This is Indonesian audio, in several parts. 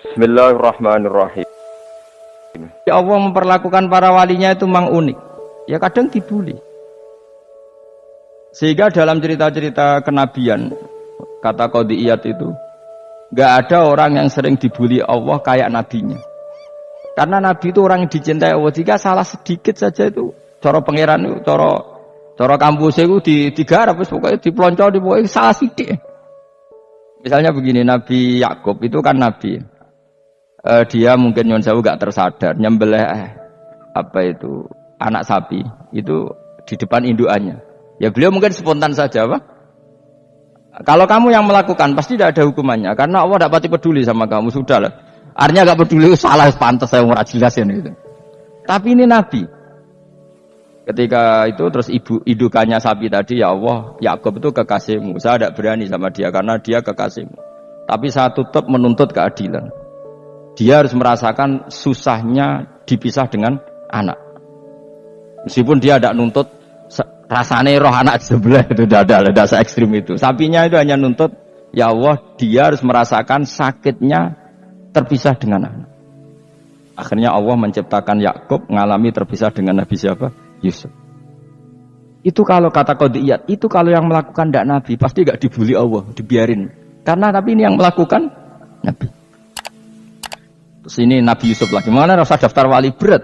Bismillahirrahmanirrahim. Ya Allah memperlakukan para walinya itu memang unik. Ya kadang dibully. Sehingga dalam cerita-cerita kenabian, kata Qadiyat itu, gak ada orang yang sering dibully Allah kayak nabinya. Karena nabi itu orang yang dicintai Allah. Jika salah sedikit saja itu, cara pangeran itu, cara kampus itu digarap, pokoknya dipelonco, pokoknya salah sedikit. Misalnya begini, Nabi Yakub itu kan nabi. Dia mungkin nyon sewu gak tersadar nyembelih anak sapi itu di depan indukannya. Ya beliau mungkin spontan saja, Pak. Kalau kamu yang melakukan pasti tidak ada hukumannya karena Allah tidak pasti peduli sama kamu, sudahlah. Artinya gak peduli, salah pantas saya ora jelasin gitu. Tapi ini nabi. Ketika itu terus indukannya sapi tadi, ya Allah, Yakub itu kekasihmu. Saya tidak berani sama dia karena dia kekasihmu. Tapi saya tetap menuntut keadilan. Dia harus merasakan susahnya dipisah dengan anak. Meskipun dia tidak nuntut rasanya roh anak sebelah itu tidak ada se ekstrim itu. Sapinya itu hanya nuntut, ya Allah, dia harus merasakan sakitnya terpisah dengan anak. Akhirnya Allah menciptakan Yakub mengalami terpisah dengan Nabi siapa? Yusuf. Itu kalau kata Qadiyat, itu kalau yang melakukan tidak Nabi pasti gak dibully Allah, dibiarin. Karena tapi ini yang melakukan Nabi. Terus ini Nabi Yusuf lagi. Mana rasa daftar wali berat?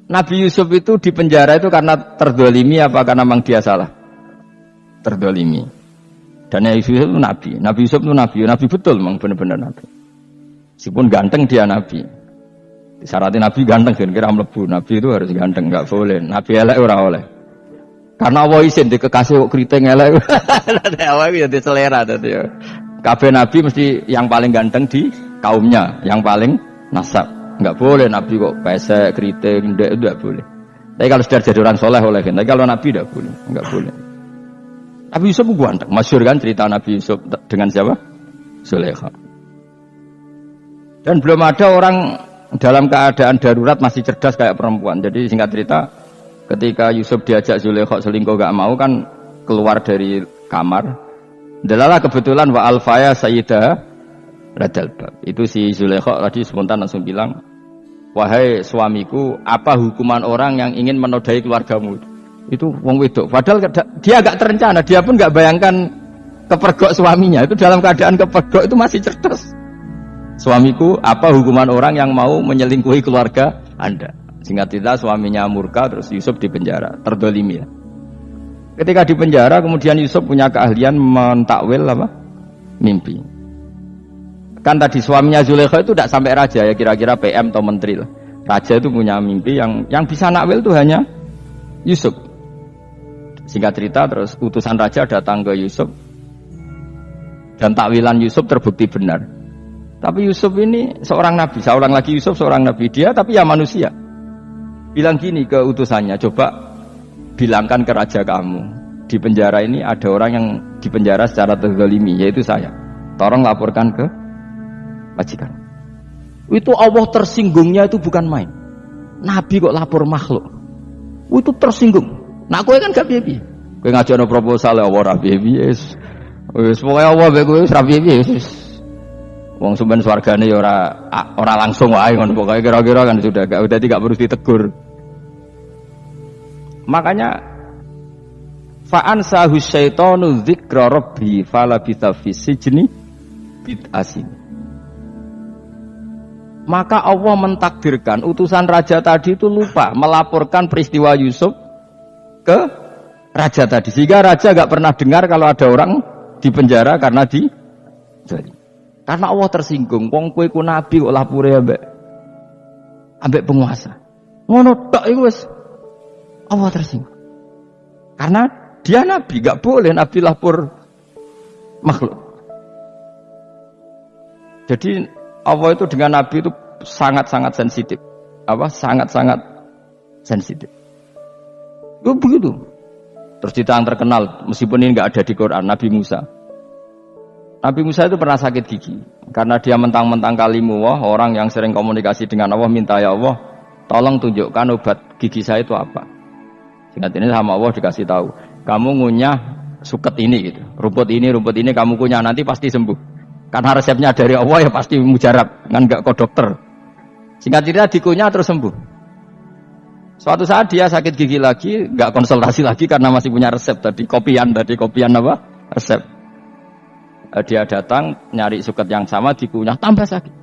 Nabi Yusuf itu di penjara itu karena terdolimi apa karena memang dia salah? Terdolimi. Dan Yusuf itu Nabi. Nabi Yusuf itu Nabi. Nabi betul memang benar-benar Nabi. Meskipun ganteng dia Nabi. Disyaratnya Nabi ganteng kira-kira mlebu. Nabi itu harus ganteng, enggak boleh. Nabi elek ora oleh. Karena Allah izin di kekasih kok kriting elek. Allah itu jadi selera tadi ya. Kabeh Nabi mesti yang paling ganteng di kaumnya, yang paling nasab. Enggak boleh Nabi kok pesek, kriting, enggak boleh. Tapi kalau sudah jadi orang soleh oleh, tapi kalau Nabi enggak boleh, enggak boleh. Nabi Yusuf ganteng, masyhur kan cerita Nabi Yusuf dengan siapa? Zulaikha. Dan belum ada orang dalam keadaan darurat masih cerdas kayak perempuan. Jadi singkat cerita, ketika Yusuf diajak Zulaikha selingkuh enggak mau kan keluar dari kamar. Dalalah kebetulan wa alfaya sayyidah radal bab. Itu si Zulaikha tadi spontan langsung bilang, "Wahai suamiku, apa hukuman orang yang ingin menodai keluargamu?" Itu wong wedok. Padahal dia agak terencana, dia pun enggak bayangkan kepergok suaminya. Itu dalam keadaan kepergok itu masih cerdas. Suamiku, apa hukuman orang yang mau menyelingkuhi keluarga Anda? Singkat cerita suaminya murka terus Yusuf dipenjara, terdolimi ya. Ketika di penjara, kemudian Yusuf punya keahlian mentakwil apa? Mimpi. Kan tadi suaminya Zulaikha itu tidak sampai raja ya, kira-kira PM atau menteri lah. Raja itu punya mimpi yang bisa nakwil itu hanya Yusuf. Singkat cerita, terus utusan raja datang ke Yusuf dan takwilan Yusuf terbukti benar. Tapi Yusuf ini seorang nabi, saya ulang lagi Yusuf seorang nabi dia, tapi ya manusia. Bilang gini ke utusannya, coba bilangkan ke raja kamu, di penjara ini ada orang yang di penjara secara terzalimi, yaitu saya. Tolong laporkan ke majikan. Itu Allah tersinggungnya itu bukan main. Nabi kok lapor makhluk. Itu tersinggung. Nah, kowe kan gak piye-piye. Kowe ngajono proposal ya ora piye-piye. Wis pokoke Allah mek kowe ora piye-piye wis. Wong sampean swargane ya ora langsung wae ngono pokoke kira-kira kan sudah gak perlu ditegur. Makanya fa'ansahu syaitanu dzikra rabbi falabitha fis sijni bid'asin. Maka Allah mentakdirkan utusan raja tadi itu lupa melaporkan peristiwa Yusuf ke raja tadi, sehingga raja gak pernah dengar kalau ada orang di penjara karena karena Allah tersinggung. Wong kowe ku nabi kok lapore ambek penguasa. Ngono tok iku wis Allah tersinggung. Karena dia nabi, gak boleh nabi lapor makhluk. Jadi Allah itu dengan nabi itu sangat-sangat sensitif. Sangat-sangat sensitif. Itu begitu. Terus cerita yang terkenal, meskipun ini gak ada di Quran, Nabi Musa. Nabi Musa itu pernah sakit gigi. Karena dia mentang-mentang kalimullah, orang yang sering komunikasi dengan Allah, minta ya Allah, tolong tunjukkan obat gigi saya itu apa. Singkat ini sama Allah dikasih tahu, kamu ngunyah suket ini gitu, rumput ini kamu kunyah nanti pasti sembuh. Karena resepnya dari Allah ya pasti mujarab, kan enggak kok dokter. Singkat cerita dikunyah terus sembuh. Suatu saat dia sakit gigi lagi, enggak konsultasi lagi karena masih punya resep tadi kopian apa? Resep. Dia datang nyari suket yang sama dikunyah tambah sakit.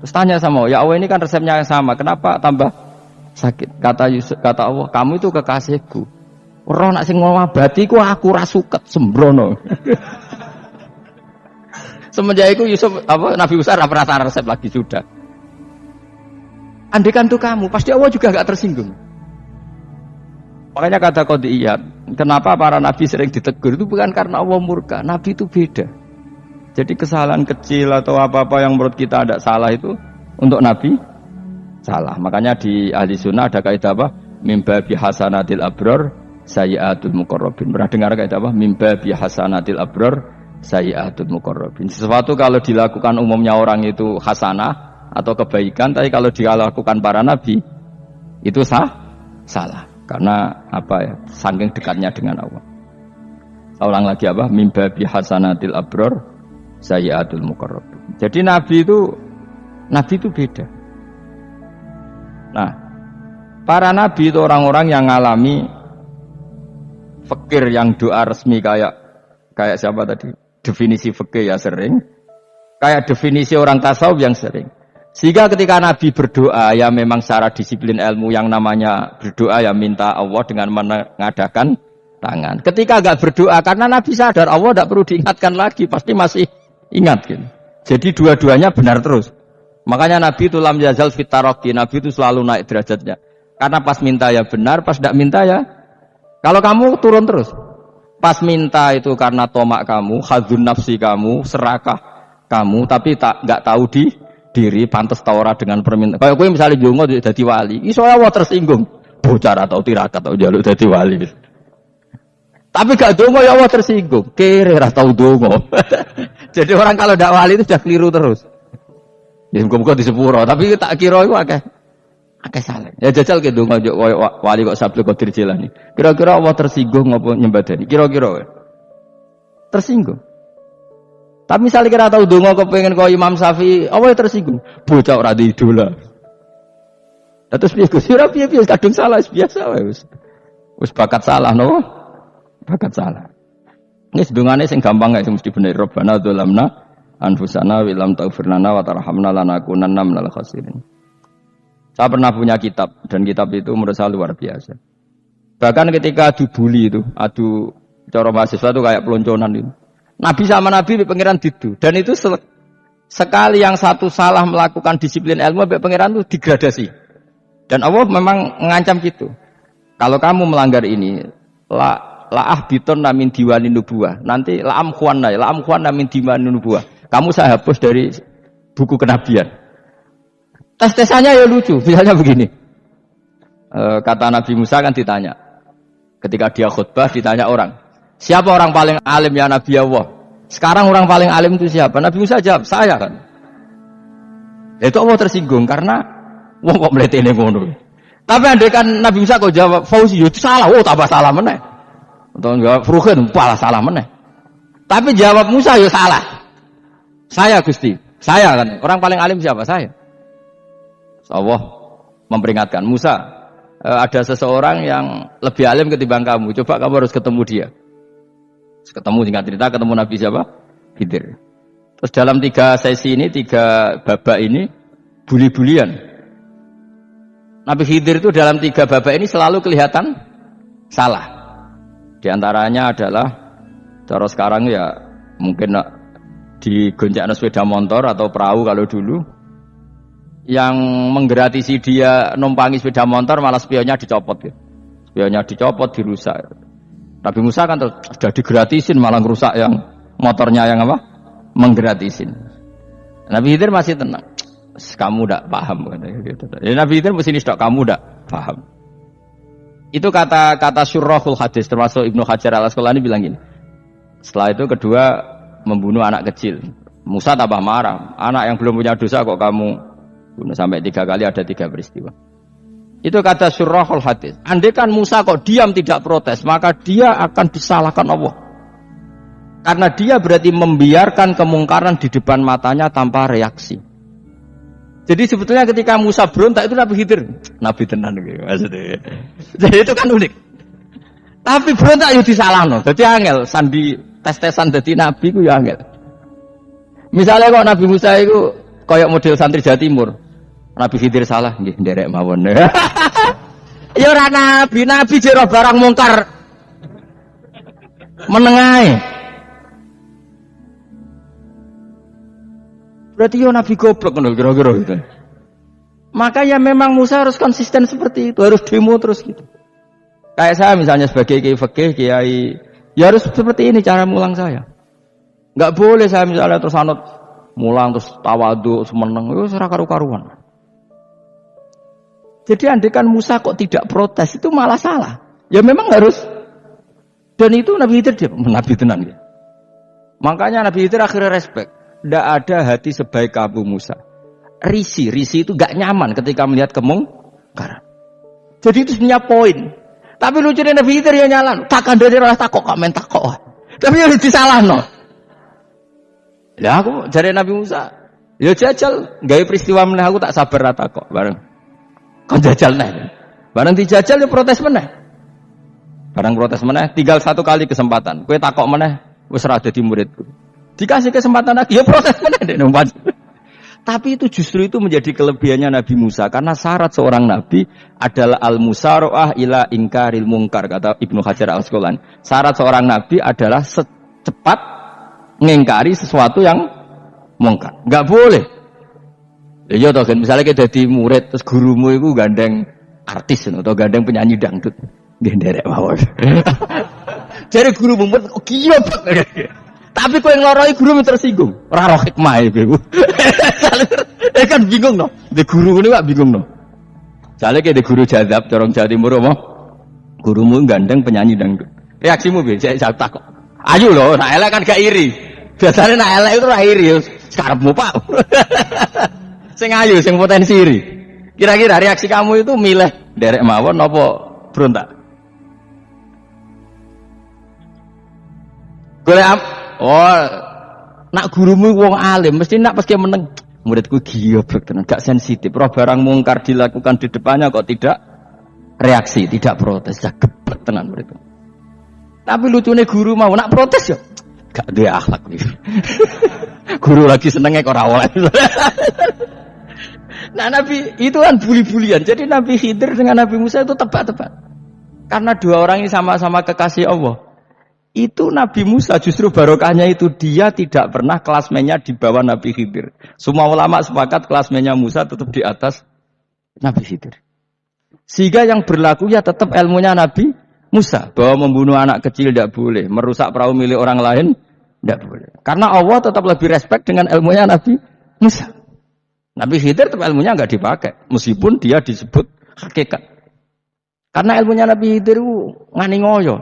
Terus tanya sama Allah, ya Allah ini kan resepnya yang sama, kenapa tambah sakit? Kata Allah, kamu itu kekasihku. Ora nak sing ngobati ku aku ra suket sembrono. Semenjak itu Nabi Musa ora pernah resep lagi sudah. Andekan tuh kamu, pasti Allah juga enggak tersinggung. Makanya kata qadiyat, kenapa para nabi sering ditegur itu bukan karena Allah murka, nabi itu beda. Jadi kesalahan kecil atau apa-apa yang menurut kita ada salah itu untuk nabi salah. Makanya di ahli sunnah ada kaidah apa? Mimba bihasanatil abror sayyiatul muqarrabin. Pernah dengar kaidah apa? Mimba bihasanatil abror sayyiatul muqarrabin. Sesuatu kalau dilakukan umumnya orang itu hasanah atau kebaikan, tapi kalau dilakukan para nabi itu salah. Karena apa ya? Saking dekatnya dengan Allah. Saya ulang lagi apa? Mimba bihasanatil abror sayyiatul muqarrabin. Jadi nabi itu beda. Nah, para nabi itu orang-orang yang ngalami fikir yang doa resmi kayak siapa tadi? Definisi fikih ya sering. Kayak definisi orang tasawuf yang sering. Sehingga ketika Nabi berdoa ya memang secara disiplin ilmu yang namanya berdoa ya minta Allah dengan mengadakan tangan. Ketika enggak berdoa karena Nabi sadar Allah tidak perlu diingatkan lagi, pasti masih ingat gitu. Jadi dua-duanya benar terus. Makanya Nabi itu lam yazal fit taraqi, Nabi itu selalu naik derajatnya. Karena pas minta ya benar, pas tidak minta ya. Kalau kamu turun terus. Pas minta itu karena tomak kamu, hadzun nafsi kamu, serakah kamu, tapi enggak tahu diri pantas tawara dengan permintaan. Kayak gue misalnya jongo jadi wali, iso Allah tersinggung. Bocah atau tirakat atau jaluk jadi wali. Tapi gak dongo ya Allah tersinggung. Kere ra tau dongo. Jadi orang kalau ndak wali itu sudah keliru terus. Ya muga-muga di sepuro, tapi tak kira iku akeh salah. Ya jajal ke dongo wali kok Sabtu Qadir Jilani. Kira-kira Allah tersinggung ngopo nyembadani? Kira-kira tersinggung. Tapi misalnya kira tahu dongo kepengen kau Imam Syafi'i, apa yang tersinggung? Bocah ora di idola. Terus piye piye kadung salah biasa wae wis bakat salah no. Bakat salah. Ini sedungane sing gampang gak sing mesti bener. Rabbana dzalamna anfusana wa lam taghfir lana wa tarhamna lanakunanna minal khasirin. Saya pernah punya kitab dan kitab itu menurut saya luar biasa. Bahkan ketika dibully itu, adu cara mahasiswa itu kayak pelonconan itu. Nabi sama Nabi pangeran didu dan itu sekali yang satu salah melakukan disiplin ilmu pangeran itu degradasi. Dan Allah memang mengancam gitu. Kalau kamu melanggar ini la'ah biton namin diwani nubuah. Nanti la'am khuan namin diwani nubuah. Kamu saya hapus dari buku kenabian. Tes-tesannya ya lucu. Misalnya begini. Kata Nabi Musa kan ditanya. Ketika dia khutbah ditanya orang. Siapa orang paling alim ya Nabi Allah? Sekarang orang paling alim itu siapa? Nabi Musa jawab, saya kan. Itu Allah tersinggung karena wong kok mletene ngono. Tapi andai kan Nabi Musa kok jawab Fauzi, itu salah. Oh, tambah salah meneh. Atau jawab Furuhin, malah salah meneh. Tapi jawab Musa ya salah. Saya Gusti, saya kan. Orang paling alim siapa? Saya. Allah memperingatkan Musa, ada seseorang yang lebih alim ketimbang kamu. Coba kamu harus ketemu dia. Ketemu singkat cerita ketemu Nabi siapa? Khidir. Terus dalam 3 sesi ini, 3 babak ini buli-bulian. Nabi Khidir itu dalam 3 babak ini selalu kelihatan salah. Di antaranya adalah cara sekarang ya mungkin digoncengkan sepeda motor atau perahu kalau dulu yang menggratisi dia numpangi sepeda motor malah spionnya dicopot ya. Spionnya dicopot, dirusak. Nabi Musa kan sudah digratisin malah rusak yang motornya yang apa? Menggratisin. Nabi Khidir masih tenang. Kamu tidak paham gitu. Nabi Khidir mesti stok kamu tidak paham. Itu kata syurrahul hadis termasuk Ibnu Hajar Al-Asqalani bilang gini. Setelah itu kedua membunuh anak kecil. Musa tambah marah. Anak yang belum punya dosa kok kamu bunuh sampai 3 kali ada 3 peristiwa. Itu kata syurrahul hadis. Andai kan Musa kok diam tidak protes, maka dia akan disalahkan Allah. Karena dia berarti membiarkan kemungkaran di depan matanya tanpa reaksi. Jadi sebetulnya ketika Musa berontak itu Nabi Khidir, Nabi tenan gitu maksudnya. Jadi itu kan unik. Tapi berontak yo disalahno. Dadi angel sandi tes-tesan dadi nabi ku ya angel. Misalnya kok Nabi Musa itu koyok model santri Jawa Timur. Nabi Khidir salah nggih nderek mawon. Ya ora nabi jero barang mungkar menengae. Berarti yo nabi goblok ngono kira-kira gitu. Maka ya memang Musa harus konsisten seperti itu, harus demo terus gitu. Kayak saya misalnya sebagai kiai fikih, kiai ya harus seperti ini cara mulang saya. Enggak boleh saya misalnya terus anut mulang terus tawadhu semeneng itu ora karu-karuan. Jadi andekan Musa kok tidak protes itu malah salah. Ya memang harus. Dan itu Nabi Khidir dia nabi tenan ya. Makanya Nabi Khidir akhirnya respect. Tidak ada hati sebaik Abu Musa. Risi itu gak nyaman ketika melihat kemungkaran. Jadi itu sebenarnya poin. Tapi lucunya Nabi Khidir ya nyalan. Tak kandani ora takok kok men takok. Tapi ya disalahno. Ya aku jare Nabi Musa. Ya jajal gawe peristiwa meneh aku tak sabar ra takok bareng. Kon jajal neh. Bareng dijajal ya protes meneh. Bareng protes meneh tinggal satu kali kesempatan. Kowe takok meneh wis ora dadi muridku. Dikasih kesempatan lagi, ya protes mana deh nomor. Tapi itu justru itu menjadi kelebihannya Nabi Musa karena syarat seorang nabi adalah al-musara'ah ila ingkaril mungkar kata Ibnu Hajar Al-Asqalani. Syarat seorang nabi adalah secepat mengingkari sesuatu yang mungkar. Enggak boleh. Ya toh kan misalnya kita jadi murid terus gurumu itu gandeng artis atau gandeng penyanyi dangdut. Nggih nderek mawon. Jadi guru mumet kok kiyo banget. Tapi kau yang loroi guru tersinggung, raro hikmah itu. Kan bingung no, di guru ini gak bingung no. Soalnya kayak di guru jadab, corong Jawa Timur mau, gurumu gandeng penyanyi dangdut. Reaksimu biasa saya takut. Ayo loh, nak elek kan gak iri. Biasanya nak elek itu iri, sekarapmu pak. Sing ayu, sing potensi iri. Kira-kira reaksi kamu itu milih derek mawon, nopo berontak. Golek oh, nak gurumu wong alim, mesti nak pas dia meneng. Muridku goblok tenan, gak sensitif. Roh barang mungkar dilakukan di depannya kok tidak reaksi, tidak protes, gak geblek tenan muridku. Tapi lucunya guru mau nak protes ya, gak dia akhlak nih. Guru lagi senengnya kok rawol. Nah Nabi itu kan bully-bulian. Jadi Nabi Khidir dengan Nabi Musa itu tebak-tebak. Karena dua orang ini sama-sama kekasih Allah. Itu Nabi Musa justru barokahnya itu dia tidak pernah kelasmennya di bawah Nabi Khidir. Semua ulama sepakat kelasmennya Musa tetap di atas Nabi Khidir. Sehingga yang berlaku ya tetap ilmunya Nabi Musa. Bahwa membunuh anak kecil tidak boleh. Merusak perahu milik orang lain tidak boleh. Karena Allah tetap lebih respect dengan ilmunya Nabi Musa. Nabi Khidir tetap ilmunya nggak dipakai. Meskipun dia disebut hakikat. Karena ilmunya Nabi Khidir ngani ngoyo.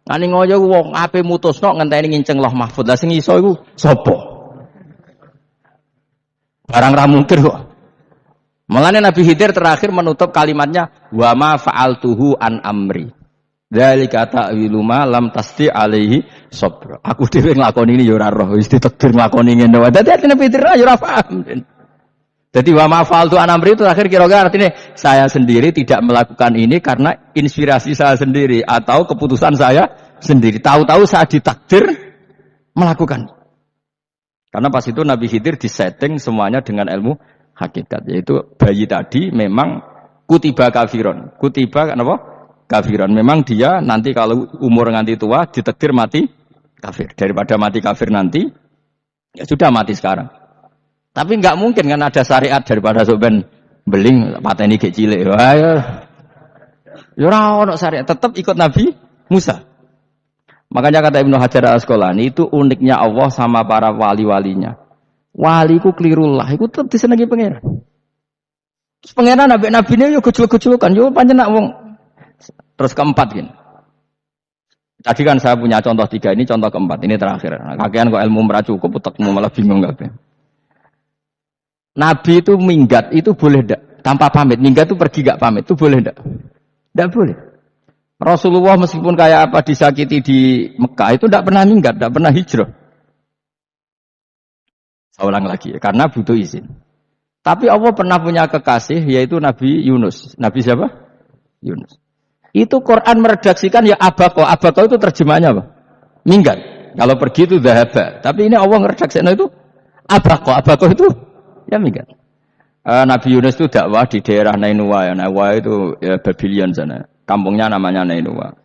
Ngani ngoyo wong ape mutusno ngenteni nginceng Lauh Mahfuz. Lah sing iso iku sapa? Barang ra mungkin kok. Mulane Nabi Khidir terakhir menutup kalimatnya wa ma fa'altuhu an amri. Dzalika ta'wilu ma lam tasti alaihi sabr. Aku dhewe nglakoni ini ya ora roh, wis ditakdir nglakoni ngene wae. Dadi Nabi Khidir ya ora paham. Jadi wa ma fa'altu an amri itu terakhir kira-kira artinya saya sendiri tidak melakukan ini karena inspirasi saya sendiri atau keputusan saya sendiri. Tahu-tahu saya ditakdir melakukan. Karena pas itu Nabi Khidir disetting semuanya dengan ilmu hakikat, yaitu bayi tadi memang kutiba kafiron. Kutiba apa? Kafiron. Memang dia nanti kalau umur nganti tua ditakdir mati kafir. Daripada mati kafir nanti ya sudah mati sekarang. Tapi enggak mungkin kan ada syariat daripada soben beling pateni gek cilik. Wah ya. Ya ora ono syariat, tetap ikut Nabi Musa. Makanya kata Ibnu Hajar Al-Asqalani itu uniknya Allah sama para wali-walinya. Waliku klirullah, iku tetep disenengi pangeran. Terus pangeran nabi-nabine yo gejol-gejolokan, yo pancen nak wong. Terus keempat gini. Tadi kan saya punya contoh 3, ini contoh keempat, ini terakhir. Nah, kakean kok ilmu ora cukup utekmu malah bingung kabeh. Nabi itu minggat itu boleh ndak? Tanpa pamit. Minggat itu pergi enggak pamit, itu boleh ndak? Enggak boleh. Rasulullah meskipun kayak apa disakiti di Mekah itu tidak pernah minggat, tidak pernah hijrah. Saya ulang lagi, karena butuh izin. Tapi Allah pernah punya kekasih yaitu Nabi Yunus. Nabi siapa? Yunus. Itu Quran meredaksikan ya abako. Abako itu terjemahnya apa? Minggat. Kalau pergi itu dhahaba. Tapi ini Allah meredaksikan itu abako. Abako itu ya minggat. Nabi Yunus itu dakwah di daerah Nainua. Ya. Nainua itu ya, Babylon sana. Kampungnya namanya Nainua.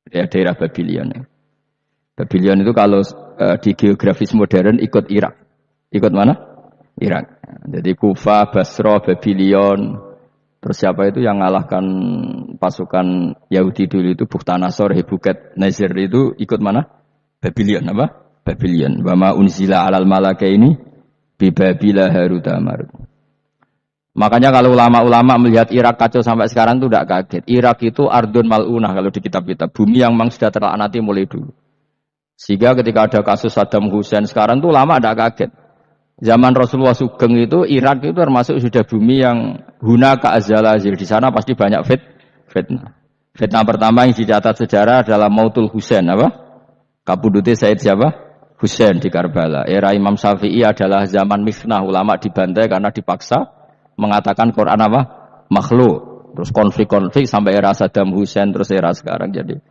Ya, daerah Babylon. Ya. Babylon itu kalau di geografis modern ikut Irak. Ikut mana? Irak. Jadi Kufa, Basra, Babylon. Terus siapa itu yang ngalahkan pasukan Yahudi dulu itu Bukhtanasor, Hebuket, Nazir itu ikut mana? Babylon apa? Babylon. Wama unzila alal malaka ini bi Babila Haruta Marut. Makanya kalau ulama-ulama melihat Irak kacau sampai sekarang itu tidak kaget. Irak itu ardun mal'unah kalau di kitab-kitab. Bumi yang memang sudah terlaknati mulai dulu. Sehingga ketika ada kasus Saddam Hussein sekarang itu ulama tidak kaget. Zaman Rasulullah Sugeng itu Irak itu termasuk sudah bumi yang hunaka azalazil. Di sana pasti banyak fitnah. Fitnah pertama yang dicatat sejarah adalah Mautul Husain apa? Kabudute Said siapa? Husain di Karbala. Era Imam Syafi'i adalah zaman mifnah, ulama dibantai karena dipaksa mengatakan Quran apa? Makhluk. Terus konflik-konflik sampai era Saddam Hussein terus era sekarang jadi.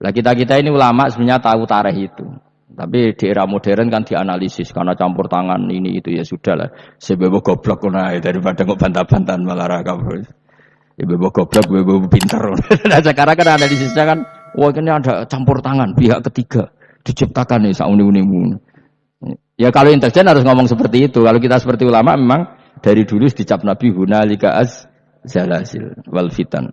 Lah kita ini ulama sebenarnya tahu tarikh itu. Tapi di era modern kan dianalisis karena campur tangan ini itu ya sudah lah. Sebebo goblok naik daripada kok bantah-bantahan malah rakab. Sebebo goblok, sebebo pintar. Nah sekarang kan analisisnya kan, wah ini ada campur tangan pihak ketiga diciptakan nih sauni-unimu. Ya kalau intelijen harus ngomong seperti itu. Kalau kita seperti ulama memang dari dulu dicap Nabi hunalika az zalazil wal fitan.